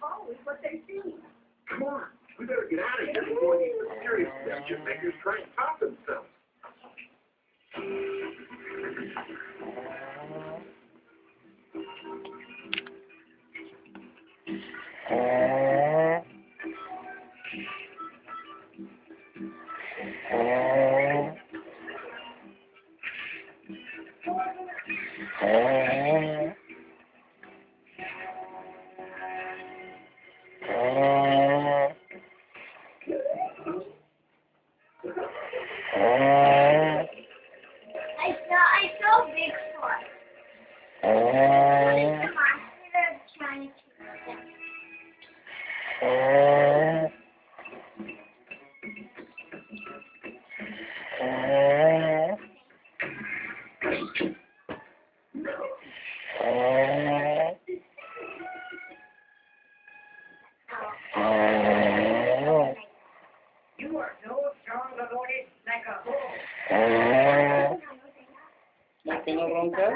always what they see. Come on, we better get out of here before these mysterious mischief makers try and top themselves. I saw Bigfoot. Come on, I'm gonna try to keep them. You are so strong about it like a bull. ¿Ya que no roncas?